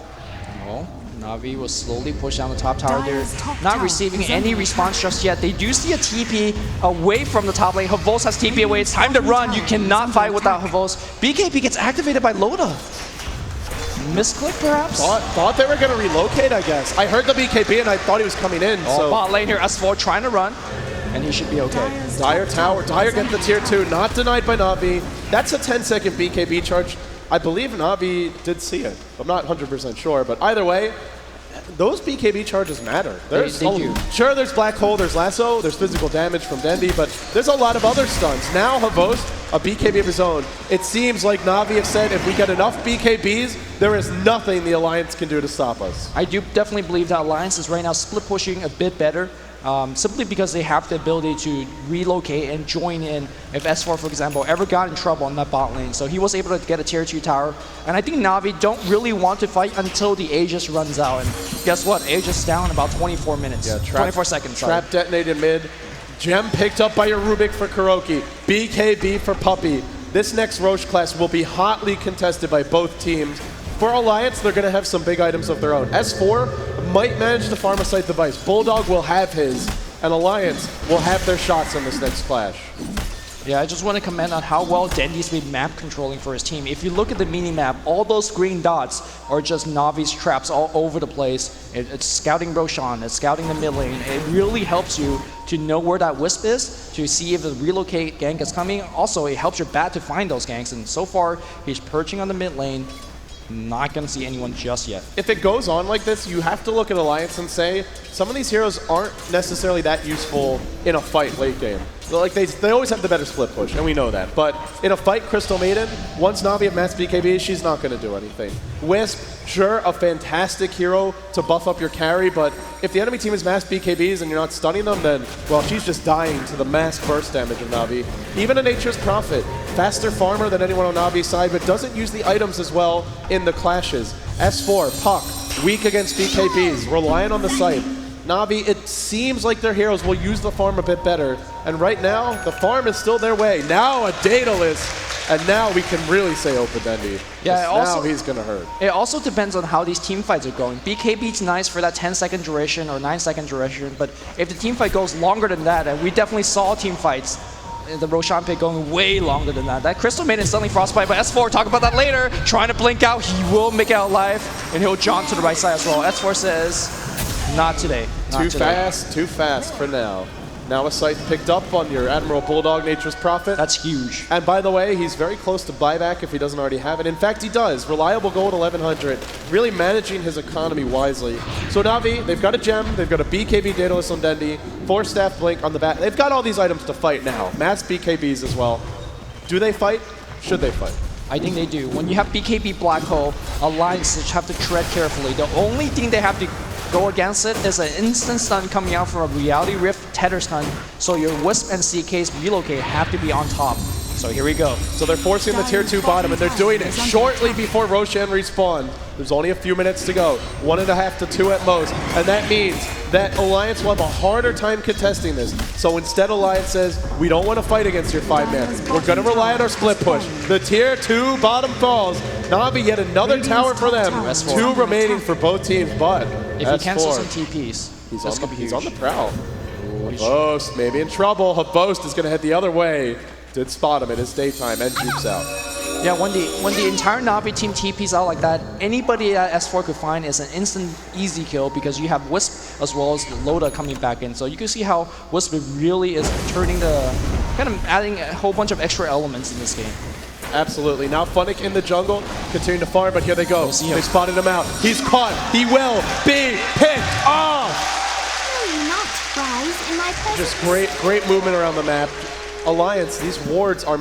Well, Na'Vi will slowly push down the top tower. They're Dire's top not tower receiving is any under response just yet. They do see a TP away from the top lane. Havos has TP away. It's time to run. You cannot fight without Havos. BKB gets activated by Loda. Misclick, perhaps? Thought they were going to relocate, I guess. I heard the BKB and I thought he was coming in. So Bot lane here, S4 trying to run, and he should be okay. Dire tower. Dire gets the tier 2, not denied by Na'Vi. That's a 10-second BKB charge. I believe Na'Vi did see it. I'm not 100% sure, but either way, those BKB charges matter. They do. Sure, there's Black Hole, there's Lasso, there's physical damage from Dendi, but there's a lot of other stuns. Now Havos, a BKB of his own. It seems like Na'Vi have said if we get enough BKBs, there is nothing the Alliance can do to stop us. I do definitely believe that Alliance is right now split pushing a bit better, simply because they have the ability to relocate and join in if S4, for example, ever got in trouble on that bot lane. So he was able to get a tier 2 tower. And I think Na'Vi don't really want to fight until the Aegis runs out. And guess what? Aegis down in about 24 minutes. Yeah, 24 seconds. Sorry. Trap detonated mid. Gem picked up by a Rubik for Kuroki. BKB for Puppey. This next Roche class will be hotly contested by both teams. For Alliance, they're going to have some big items of their own. S4 might manage to farm a Scythe device. Bulldog will have his, and Alliance will have their shots on this next clash. Yeah, I just want to comment on how well Dendy's been map controlling for his team. If you look at the mini-map, all those green dots are just Navi's traps all over the place. It's scouting Roshan, it's scouting the mid lane. It really helps you to know where that Wisp is, to see if the relocate gank is coming. Also, it helps your bat to find those ganks, and so far, he's perching on the mid lane. Not going to see anyone just yet. If it goes on like this, you have to look at Alliance and say, some of these heroes aren't necessarily that useful in a fight late game. Like they always have the better split push, and we know that. But in a fight, Crystal Maiden, once Na'Vi at max BKB, she's not going to do anything. Wisp, sure, a fantastic hero to buff up your carry, but if the enemy team is max BKBs and you're not stunning them, then, well, she's just dying to the mass burst damage of Na'Vi. Even a Nature's Prophet, faster farmer than anyone on Na'Vi's side, but doesn't use the items as well in the clashes. S4, Puck, weak against BKBs, reliant on the site. Na'Vi, it seems like their heroes will use the farm a bit better. And right now, the farm is still their way. Now a Daedalus, and now we can really say Open Dendy. Yeah, now he's going to hurt. It also depends on how these team fights are going. BKB's nice for that 10-second duration or 9-second duration, but if the team fight goes longer than that, and we definitely saw team fights, the Roshan pick going way longer than that. That Crystal Maiden suddenly frostbite, but S4, talk about that later. Trying to blink out, he will make it out alive, and he'll jaunt to the right side as well. S4 says, not today. Not today. Too fast for now. Now a scythe picked up on your Admiral Bulldog, Nature's Prophet. That's huge. And by the way, he's very close to buyback if he doesn't already have it. In fact, he does. Reliable gold 1100, really managing his economy wisely. So Na'Vi, they've got a gem, they've got a BKB Daedalus on Dendy, 4-staff blink on the back. They've got all these items to fight now. Mass BKBs as well. Do they fight? Should they fight? I think they do. When you have BKB Black Hole, Alliance have to tread carefully. The only thing they have to go against it is an instant stun coming out from a Reality Rift tether stun, so your Wisp and CK's relocate have to be on top. So here we go. So they're forcing the tier 2 bottom, and they're doing it shortly before Roshan respawn. There's only a few minutes to go, 1.5 to 2 at most, and that means that Alliance will have a harder time contesting this. So instead, Alliance says, we don't want to fight against your 5-man. We're going to rely on our split push. The tier 2 bottom falls. Na'Vi yet another tower for them. 2 remaining for both teams, but if he cancels some TPs, he's on the prowl. Havost maybe in trouble. Havost is going to head the other way. Did spot him in his daytime and jukes out. Yeah, when the entire Na'Vi team TPs out like that, anybody that S4 could find is an instant easy kill because you have Wisp as well as Loda coming back in. So you can see how Wisp really is turning kind of adding a whole bunch of extra elements in this game. Absolutely. Now Funnick in the jungle, continuing to farm, but here they go. They spotted him out. He's caught. He will be picked off. Will you not rise in my presence? Just great movement around the map. Alliance, these wards are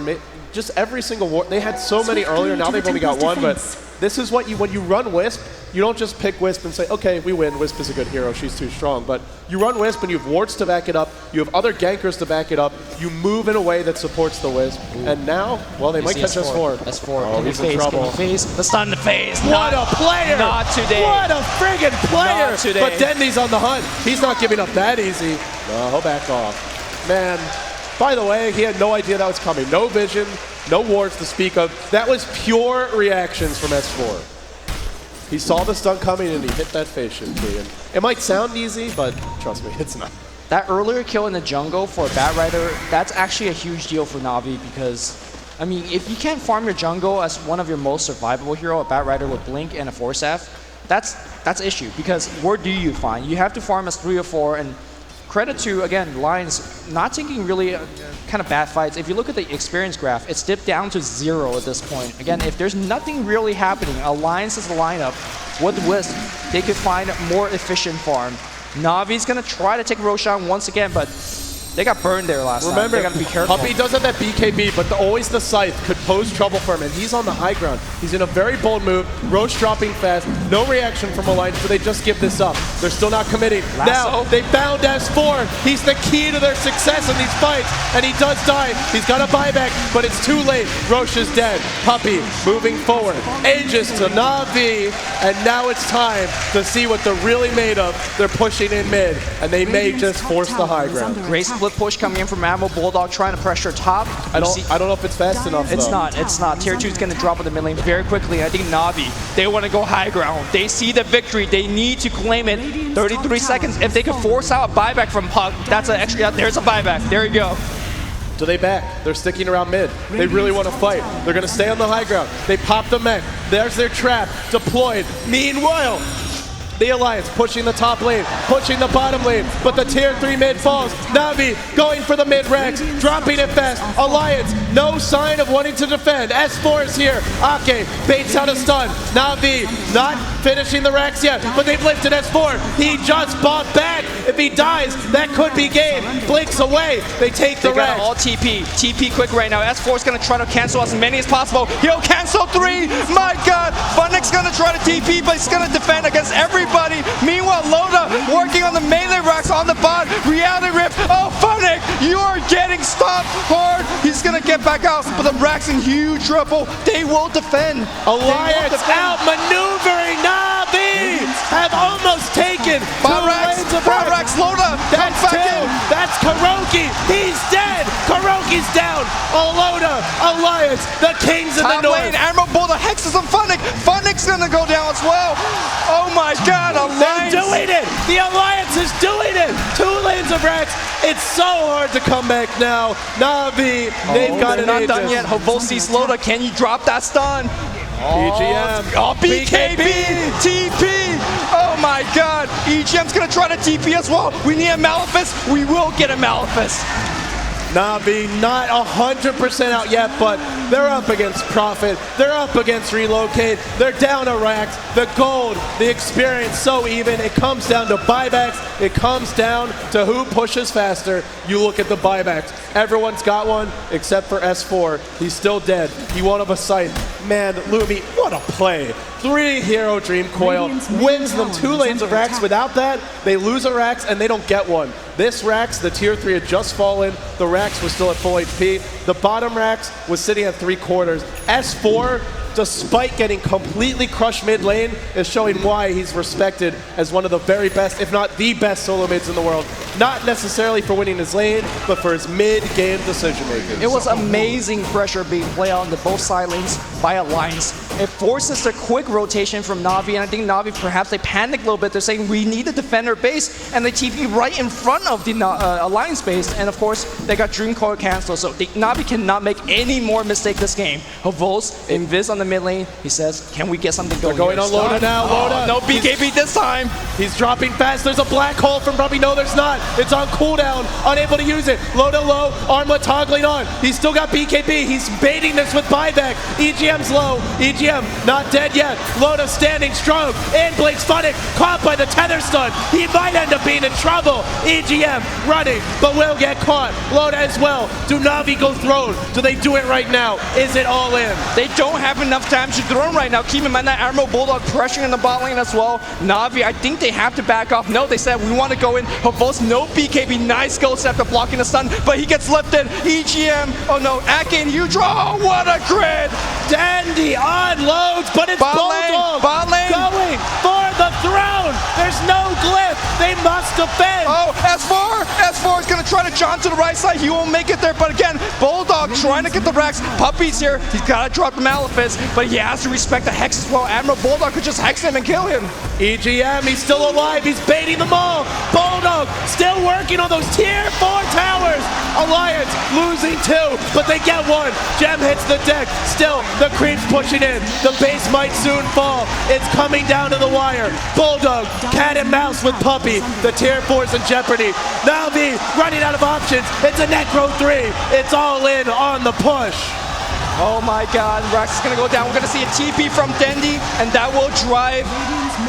just every single ward. They had so many earlier, now they've only got one, but this is what when you run Wisp, you don't just pick Wisp and say, okay, we win, Wisp is a good hero, she's too strong. But you run Wisp and you have wards to back it up, you have other gankers to back it up, you move in a way that supports the Wisp. And now, well, they might catch S4. S4, oh, he's in trouble. The stun in the face. What a player! Not today. What a friggin' player! Not today. But Dendy's on the hunt. He's not giving up that easy. No, he'll back off. Man, by the way, he had no idea that was coming. No vision, no wards to speak of. That was pure reactions from S4. He saw the stun coming and he hit that face into him. It might sound easy, but trust me, it's not. That earlier kill in the jungle for a Bat Rider, that's actually a huge deal for Na'Vi because, I mean, if you can't farm your jungle as one of your most survivable hero, a Bat Rider with Blink and a 4-staff, that's issue because where do you find? You have to farm as 3 or 4, and credit to, again, Lions not taking really kind of bad fights. If you look at the experience graph, it's dipped down to 0 at this point. Again, if there's nothing really happening, Alliance's lineup with Wisp, they could find a more efficient farm. Na'Vi's going to try to take Roshan once again, but they got burned there last time. They got to be careful. Puppey does have that BKB, but always the Scythe could pose trouble for him, and he's on the high ground. He's in a very bold move. Roche dropping fast. No reaction from Alliance, so they just give this up. They're still not committing. Now, they bound S4. He's the key to their success in these fights, and he does die. He's got a buyback, but it's too late. Roche is dead. Puppey moving forward. Aegis to Na'Vi, and now it's time to see what they're really made of. They're pushing in mid, and they may just force the high ground. Great split push coming in from Admiral Bulldog, trying to pressure top. I don't know if it's fast enough, It's though. not. It's not. Tier 2 is going to drop in the mid lane very quickly. I think Na'Vi, they want to go high ground. They see the victory. They need to claim it. 33 seconds. If they can force out a buyback from Puck, that's an extra. There's a buyback. There you go. Do they back? They're sticking around mid. They really want to fight. They're going to stay on the high ground. They pop the mech. There's their trap deployed. Meanwhile, the Alliance pushing the top lane, pushing the bottom lane, but the tier 3 mid falls. Na'Vi going for the mid Rex, dropping it fast. Alliance, no sign of wanting to defend. S4 is here. Ake baits out a stun. Na'Vi not finishing the Rex yet, but they've lifted S4. He just bought back. If he dies, that could be game. Blinks away. They take the They got Rex. all TP. TP quick right now. S4 is going to try to cancel as many as possible. He'll cancel 3. My God. Funnick's going to try to TP, but he's going to defend against everybody. Meanwhile, Loda working on the melee racks on the bot. Reality Rift. Oh, Funnick, you are getting stopped hard. He's going to get back out, but the racks in huge trouble. They will defend. Alliance outmaneuvering Na'Vi. Have almost taken Barracks, Loda. That's 2. That's Kuroki. He's dead. Kuroki's down. Loda, Alliance, the kings in the Top lane, north. Admiral Boulder hexes on Funnick. Funnick's gonna go down as well. Oh my God, They're Alliance. doing it. The Alliance is doing it. 2 lanes of Rex. It's so hard to come back now. Na'Vi, they've got They're an not done Aegis. yet. Havosi Loda, can you drop that stun? EGM. Oh, BKB, TP. Oh my God. EGM's gonna try to TP as well. We need a Malefice. We will get a Malefice. Na'Vi not 100% out yet, but they're up against Prophet. They're up against Relocate. They're down to Rax. The gold, the experience, so even. It comes down to buybacks. It comes down to who pushes faster. You look at the buybacks. Everyone's got one except for S4. He's still dead. He won of a sight. Man, Lumi, what a play. 3 Hero Dream Coil wins them 2 lanes of Rax. Without that, they lose a Rax and they don't get one. This Rax, the tier 3 had just fallen. The Rax was still at full HP. The bottom Rax was sitting at 3/4. S4, despite getting completely crushed mid lane, is showing why he's respected as one of the very best, if not the best solo mids in the world. Not necessarily for winning his lane, but for his mid-game decision making. It was amazing pressure being played on the both side lanes by Alliance. It forces the quick rotation from Na'Vi, and I think Na'Vi perhaps they panicked a little bit. They're saying we need to defend our base, and they TP right in front of the Alliance base, and of course they got Dream Coil canceled, so Na'Vi cannot make any more mistake this game. Havos invis on the mid lane. He says, can we get something going? They're going on Loda now. Loda. No BKB this time. He's dropping fast. There's a black hole from Brubby. No, there's not. It's on cooldown. Unable to use it. Loda low. Armlet toggling on. He's still got BKB. He's baiting this with buyback. EGM's low. EGM not dead yet. Loda standing strong. And Blake's Funnick caught by the tether stun. He might end up being in trouble. EGM running, but will get caught. Loda as well. Do Na'Vi go throne? Do they do it right now? Is it all in? They don't have enough time to throw him right now. Keep in mind that Admiral Bulldog pressuring in the bot lane as well. Na'Vi, I think they have to back off. No, they said we want to go in. Havos, no BKB. Nice goals after blocking the stun, but he gets lifted. EGM, oh no, Ake and Udra. Oh, what a crit! Dandy unloads, but it's Bot Bulldog lane. going for the throne. There's no glyph. They must defend. Oh, S4 is going to try to jump to the right side. He won't make it there, but again, Bulldog trying to get the Rex. Puppy's here. He's got to drop the Malefice, but he has to respect the Hex as well. Admiral Bulldog could just Hex him and kill him. EGM, he's still alive. He's baiting them all. Bulldog still working on those tier 4 towers. Alliance losing 2, but they get 1. Gem hits the deck. Still, the creep's pushing in. The base might soon fall. It's coming down to the wire. Bulldog, cat and mouse with Puppy. The tier 4's in jeopardy. Na'Vi running out of options. It's a Necro 3. It's all in on the push. Oh my God, Rex is going to go down. We're going to see a TP from Dendi, and that will drive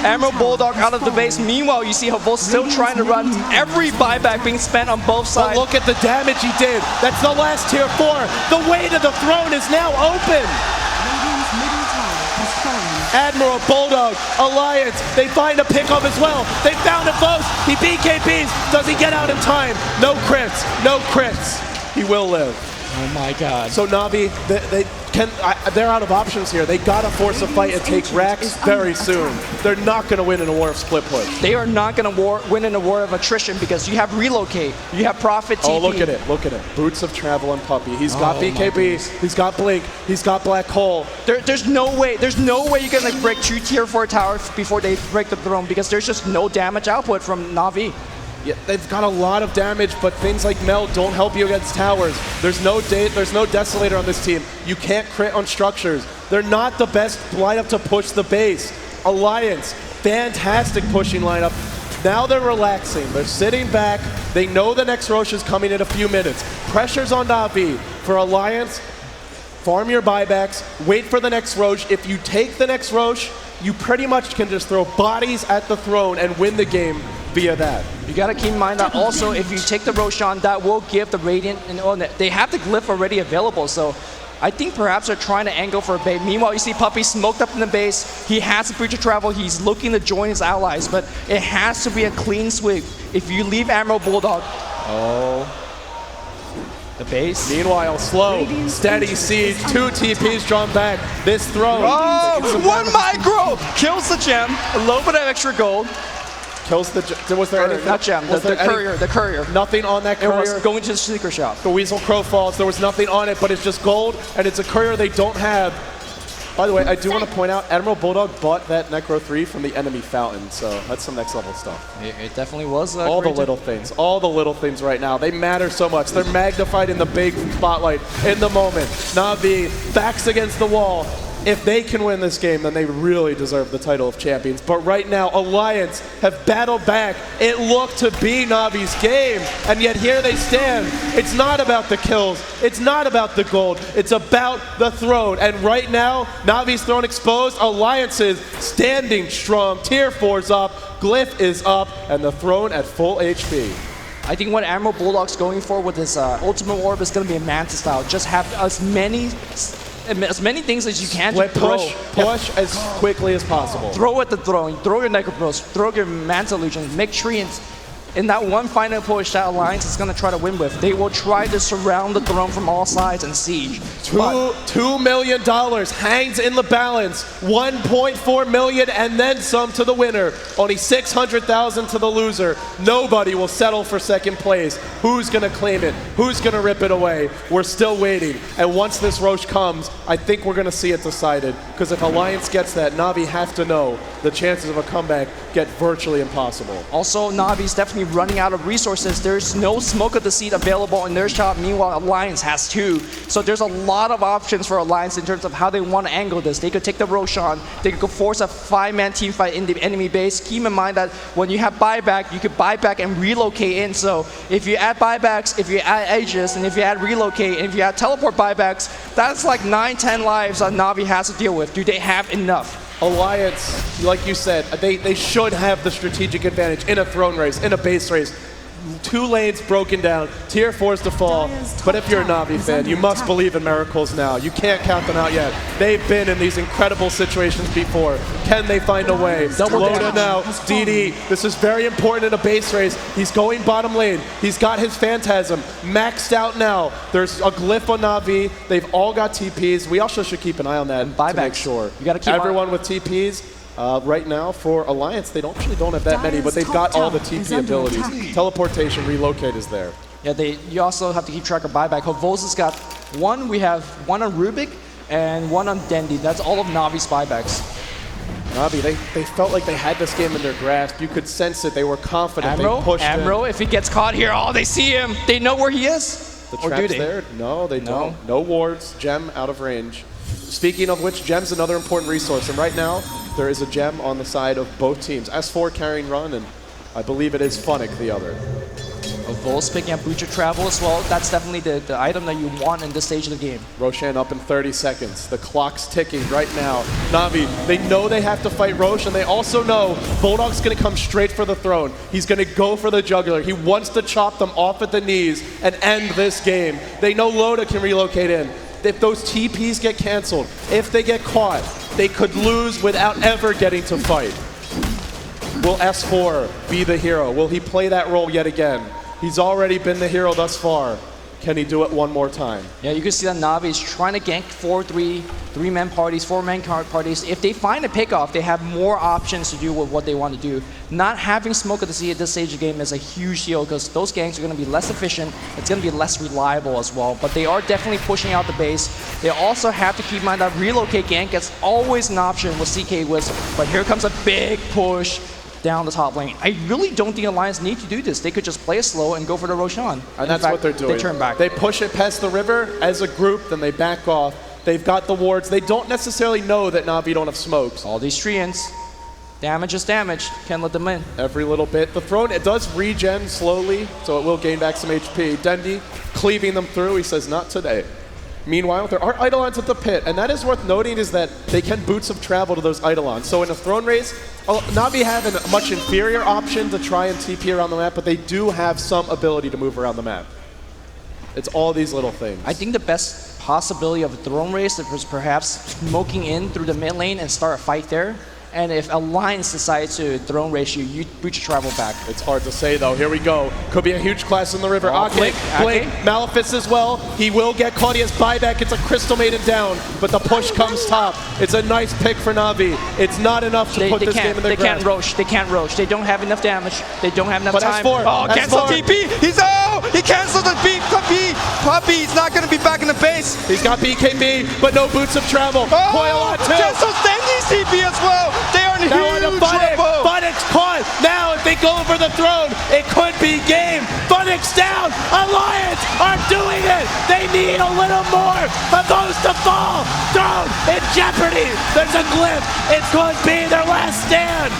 Emerald Bulldog out of the base. Meanwhile, you see Havos still trying to run. Every buyback being spent on both sides. But look at the damage he did. That's the last tier 4. The way to the throne is now open. Admiral, Bulldog, Alliance, they find a pickup as well. They found him both. He BKBs. Does he get out in time? No crits. No crits. He will live. Oh my God. So Na'Vi, they're out of options here. They gotta force a fight and take Rax very soon. They're not gonna win in a war of split push. They are not going to win in a war of attrition because you have Relocate, you have Prophet TP. Oh, look at it, look at it. Boots of Travel and Puppy. He's got BKB, he's got Blink, he's got Black Hole. There's no way you're going to break 2 tier 4 towers before they break the throne because there's just no damage output from Na'Vi. Yeah, they've got a lot of damage, but things like Meld don't help you against towers. There's no Desolator on this team. You can't crit on structures. They're not the best lineup to push the base. Alliance, fantastic pushing lineup. Now they're relaxing. They're sitting back. They know the next Roche is coming in a few minutes. Pressure's on Na'Vi. For Alliance, farm your buybacks, wait for the next Roche. If you take the next Roche, you pretty much can just throw bodies at the throne and win the game via that. You gotta keep in mind that also if you take the Roshan, that will give the Radiant, and they have the glyph already available, so I think perhaps they're trying to angle for a bait. Meanwhile, you see Puppey smoked up in the base. He has a Breach of Travel. He's looking to join his allies, but it has to be a clean sweep. If you leave Admiral Bulldog, the base. Meanwhile, slow, steady siege, 2 TPs drawn back. This throw. Oh, one micro kills the gem. A little bit of extra gold. Kills the. Was there anything? Not gem. The courier. The courier. Nothing on that It was courier. going to the sneaker shop. The Weasel Crow falls. There was nothing on it, but it's just gold, and it's a courier they don't have. By the way, I do want to point out, Admiral Bulldog bought that Necro 3 from the enemy fountain, so that's some next level stuff. It definitely was. All the little things right now, they matter so much. They're magnified in the big spotlight, in the moment. Na'Vi, backs against the wall. If they can win this game, then they really deserve the title of champions. But right now, Alliance have battled back. It looked to be Na'Vi's game, and yet here they stand. It's not about the kills. It's not about the gold. It's about the throne. And right now, Na'Vi's throne exposed. Alliance is standing strong. Tier 4's up. Glyph is up, and the throne at full HP. I think what Admiral Bulldog's going for with his Ultimate Orb is going to be a Manta style. Just have as many things as you can to Push as quickly as possible. Throw at the throne, throw your Necropros, throw your Manta Legion, make Treants. In that one final push that Alliance is going to try to win with, they will try to surround the throne from all sides and siege. $2 million hangs in the balance. 1.4 million and then some to the winner. Only 600,000 to the loser. Nobody will settle for second place. Who's going to claim it? Who's going to rip it away? We're still waiting. And once this Roche comes, I think we're going to see it decided. Because if Alliance gets that, Na'Vi have to know the chances of a comeback get virtually impossible. Also, Na'Vi's definitely running out of resources. There's no Smoke of the Seed available in their shop. Meanwhile, Alliance has 2. So there's a lot of options for Alliance in terms of how they want to angle this. They could take the Roshan. They could force a 5-man team fight in the enemy base. Keep in mind that when you have buyback, you could buy back and relocate in. So if you add buybacks, if you add Aegis, and if you add relocate, and if you add teleport buybacks, that's like 9-10 lives that Na'Vi has to deal with. Do they have enough? Alliance, like you said, they should have the strategic advantage in a throne race, in a base race. 2 lanes broken down, tier 4s to fall. But if you're a Na'Vi fan, you must believe in miracles now. You can't count them out yet. They've been in these incredible situations before. Can they find a way? Loda now, DD. This is very important in a base race. He's going bottom lane. He's got his Phantasm maxed out now. There's a glyph on Na'Vi. They've all got TPs. We also should keep an eye on that to make sure. You gotta keep everyone with TPs. Right now for Alliance, they actually don't have that many, but they've got all the TP abilities. Teleportation, relocate is there. Yeah, you also have to keep track of buyback. Hovosa's got 1. We have 1 on Rubik and 1 on Dendi. That's all of Na'Vi's buybacks. Na'Vi, they felt like they had this game in their grasp. You could sense it. They were confident. They pushed Amro, if he gets caught here, they see him. They know where he is. The trap's there? No, they don't. No wards. Gem out of range. Speaking of which, Gem's another important resource, and right now, there is a Gem on the side of both teams. S4 carrying Run, and I believe it is Funnick the other. Vol's picking up Breach of Travel as well. That's definitely the item that you want in this stage of the game. Roshan up in 30 seconds. The clock's ticking right now. Na'Vi, they know they have to fight Roche, and they also know Bulldog's going to come straight for the throne. He's going to go for the jugular. He wants to chop them off at the knees and end this game. They know Loda can relocate in. If those TPs get canceled, if they get caught, they could lose without ever getting to fight. Will S4 be the hero? Will he play that role yet again? He's already been the hero thus far. Can he do it one more time? Yeah, you can see that Na'Vi is trying to gank 3-man parties, 4-man parties. If they find a pickoff, they have more options to do with what they want to do. Not having Smoke of the Sea at this stage of the game is a huge deal because those ganks are going to be less efficient. It's going to be less reliable as well. But they are definitely pushing out the base. They also have to keep in mind that relocate gank is always an option with CK Wisp. But here comes a big push. down the top lane. I really don't think Alliance need to do this. They could just play it slow and go for the Roshan. And that's what they're doing. They turn back. They push it past the river as a group, then they back off. They've got the wards. They don't necessarily know that Na'Vi don't have smokes. All these Treants. Damage is damage. Can't let them in. Every little bit. The throne, it does regen slowly, so it will gain back some HP. Dendi cleaving them through. He says, not today. Meanwhile, there are Eidolons at the pit, and that is worth noting is that they can boots of travel to those Eidolons. So in a throne race, Na'Vi have a much inferior option to try and TP around the map, but they do have some ability to move around the map. It's all these little things. I think the best possibility of a throne race is perhaps smoking in through the mid lane and start a fight there. And if Alliance decides to throne race you, you boost travel back. It's hard to say though. Here we go. Could be a huge clash in the river. Oh, Blink, Malefice as well. He will get Claudia's buyback. It's a Crystal Maiden down, but the push comes top. It's a nice pick for Na'Vi. It's not enough to put this game in their grasp. They can't roach. They don't have enough damage. They don't have enough time. S4, Oh, cancel TP. He's out. He canceled the beat. Puppy. He's not going to be back in the base. He's got BKB, but no boots of travel. Coil on too. Cancels Dendi's TP as well. They are in Now on huge to Funix. trouble. Funix caught. Now if they go for the throne, it could be game. Funix down. Alliance are doing it. They need a little more of those to fall. Throne in jeopardy. There's a glyph. It could be their last stand.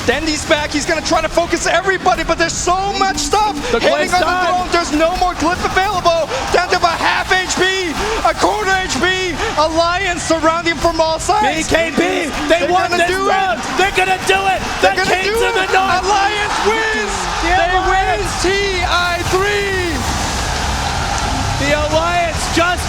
Dendi's back. He's going to try to focus everybody, but there's so much stuff The hitting glyph's on the done. throne. There's no more glyph available. Down to about half HP, a quarter HP. Alliance surrounding from all sides. BKB, they want gonna this do it. round. They're gonna do it. The They're gonna Kings do of it. the North. Alliance wins. The They win Alliance. TI3. The Alliance just